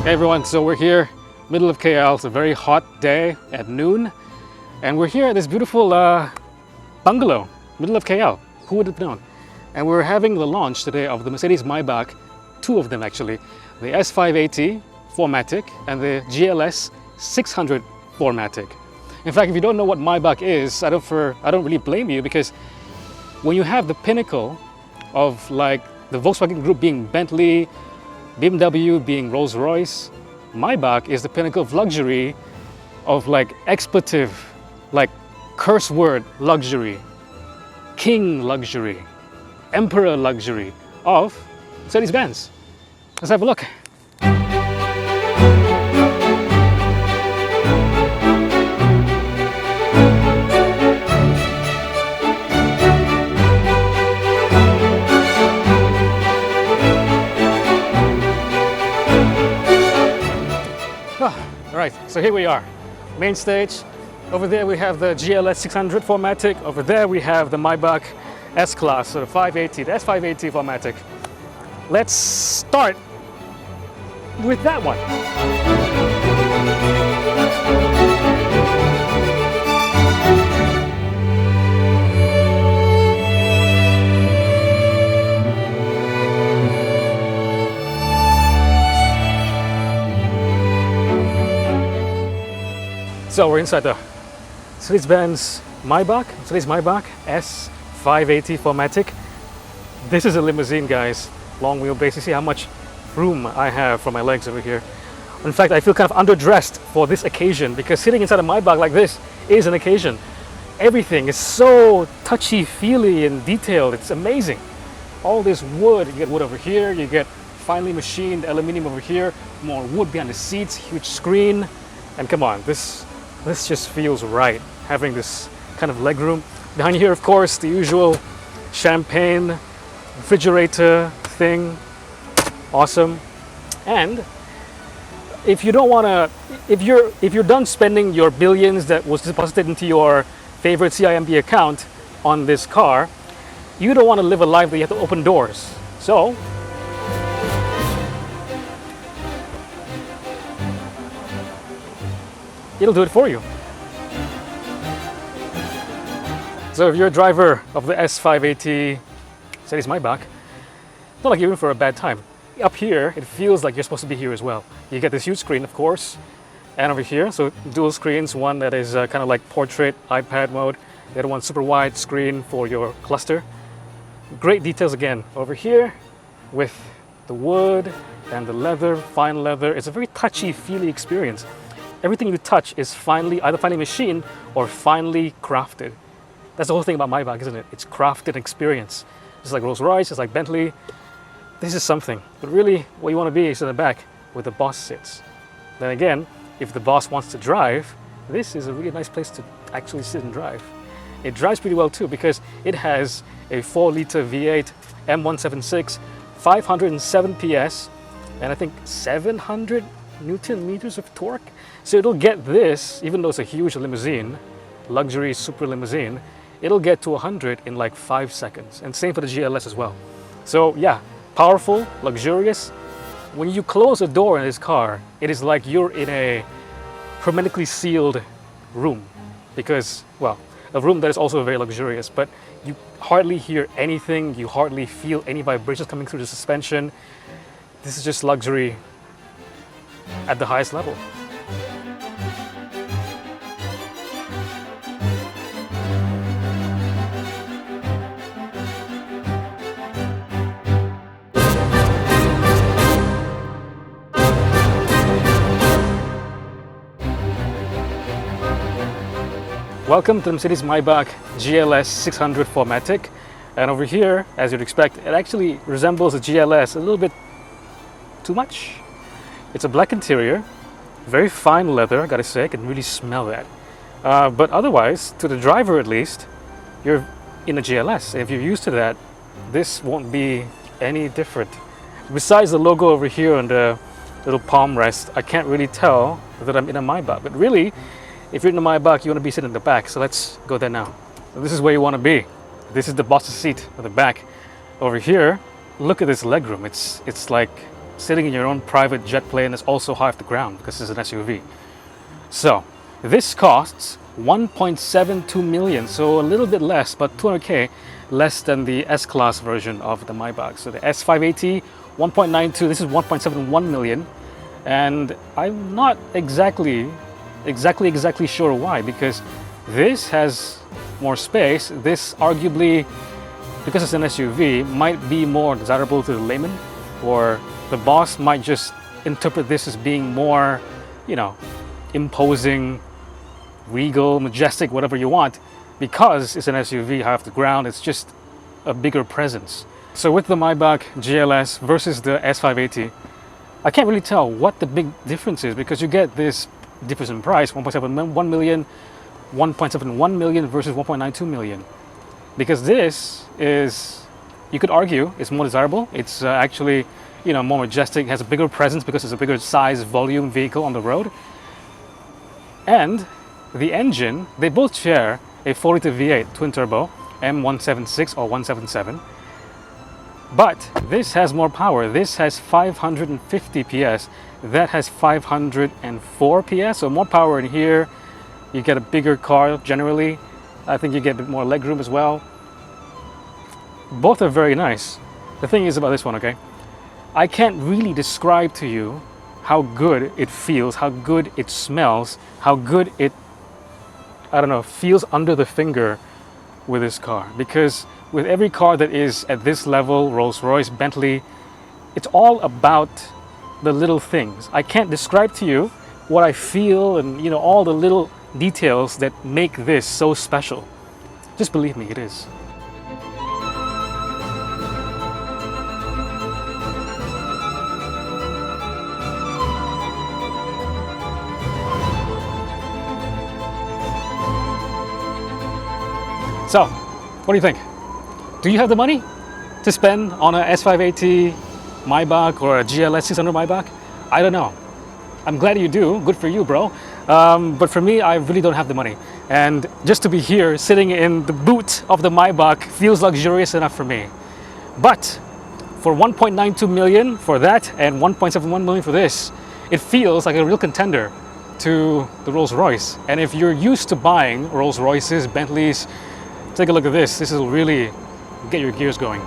Hey everyone, so we're here, middle of KL. It's a very hot day at noon, and we're here at this beautiful bungalow, middle of KL. Who would have known? And we're having the launch today of the Mercedes-Maybach, two of them actually, the S580 4MATIC and the GLS 600 4MATIC. In fact, if you don't know what Maybach is, I don't really blame you, because when you have the pinnacle of like the Volkswagen Group being Bentley, BMW being Rolls-Royce, Maybach is the pinnacle of luxury, of like expletive, like curse word luxury, king luxury, emperor luxury of Mercedes-Benz. Let's have a look. All right, so here we are, main stage. Over there we have the GLS 600 4MATIC. Over there we have the Maybach S-Class, so the 580, the S580 4MATIC. Let's start with that one. So we're inside the Mercedes-Benz Maybach, Mercedes-Maybach S 580 4MATIC. This is a limousine, guys. Long wheelbase. You see how much room I have for my legs over here. In fact, I feel kind of underdressed for this occasion, because sitting inside a Maybach like this is an occasion. Everything is so touchy-feely and detailed. It's amazing. All this wood. You get wood over here. You get finely machined aluminium over here. More wood behind the seats. Huge screen. And come on, this just feels right, having this kind of legroom. Behind here, of course, the usual champagne refrigerator thing. Awesome. And if you don't want to, if you're done spending your billions that was deposited into your favorite CIMB account on this car, you don't want to live a life that you have to open doors. So it'll do it for you. So if you're a driver of the S580 Mercedes-Maybach, not like you're in for a bad time. Up here, it feels like you're supposed to be here as well. You get this huge screen, of course, and over here, so dual screens, one that is kind of like portrait, iPad mode, the other one super wide screen for your cluster. Great details again. Over here, with the wood and the leather, fine leather, it's a very touchy-feely experience. Everything you touch is either finely machined or finely crafted. That's the whole thing about Maybach, isn't it? It's crafted experience. Just like Rolls-Royce, just like Bentley. This is something. But really, what you want to be is in the back where the boss sits. Then again, if the boss wants to drive, this is a really nice place to actually sit and drive. It drives pretty well too, because it has a 4-liter V8 M176, 507 PS, and I think 700 Newton meters of torque. So it'll get this, even though it's a huge limousine, luxury super limousine, it'll get to 100 in like 5 seconds. And same for the GLS as well. So yeah, powerful, luxurious. When you close a door in this car, it is like you're in a hermetically sealed room. Because, well, a room that is also very luxurious, but you hardly hear anything, you hardly feel any vibrations coming through the suspension. This is just luxury at the highest level. Welcome to the Mercedes-Maybach GLS 600 4MATIC. And over here, as you'd expect, it actually resembles a GLS a little bit too much. It's a black interior, very fine leather, I gotta say, I can really smell that. But otherwise, to the driver at least, you're in a GLS. And if you're used to that, this won't be any different. Besides the logo over here and the little palm rest, I can't really tell that I'm in a Maybach. But really, if you're in a Maybach, you want to be sitting in the back. So let's go there now. So this is where you want to be. This is the boss's seat at the back. Over here, look at this legroom. It's like sitting in your own private jet plane that's also high off the ground because it's an SUV. So this costs 1.72 million, so a little bit less, but 200k less than the S-Class version of the Maybach. So the S580, 1.92, this is 1.71 million. And I'm not exactly sure why, because this has more space. This arguably, because it's an SUV, might be more desirable to the layman, or the boss might just interpret this as being more, you know, imposing, regal, majestic, whatever you want, because it's an SUV high off the ground. It's just a bigger presence. So with the Maybach GLS versus the S580, I can't really tell what the big difference is, because you get this difference in price, 1.71 million, 1.71 million versus 1.92 million. Because this is, you could argue, it's more desirable. It's actually, you know, more majestic, has a bigger presence because it's a bigger size volume vehicle on the road. And the engine, they both share a 4-liter V8 twin turbo M176 or 177. But this has more power. This has 550 PS. That has 504 PS. So more power in here. You get a bigger car generally. I think you get a bit more legroom as well. Both are very nice. The thing is about this one, okay? I can't really describe to you how good it feels, how good it smells, how good it, I don't know, feels under the finger with this car. Because with every car that is at this level, Rolls-Royce, Bentley, it's all about the little things. I can't describe to you what I feel and, you know, all the little details that make this so special. Just believe me, it is. So, what do you think? Do you have the money to spend on a S580 Maybach or a GLS 600 Maybach? I don't know. I'm glad you do. Good for you, bro. But for me, I really don't have the money. And just to be here, sitting in the boot of the Maybach feels luxurious enough for me. But for 1.92 million for that and 1.71 million for this, it feels like a real contender to the Rolls-Royce. And if you're used to buying Rolls-Royces, Bentleys, take a look at this. This will really get your gears going.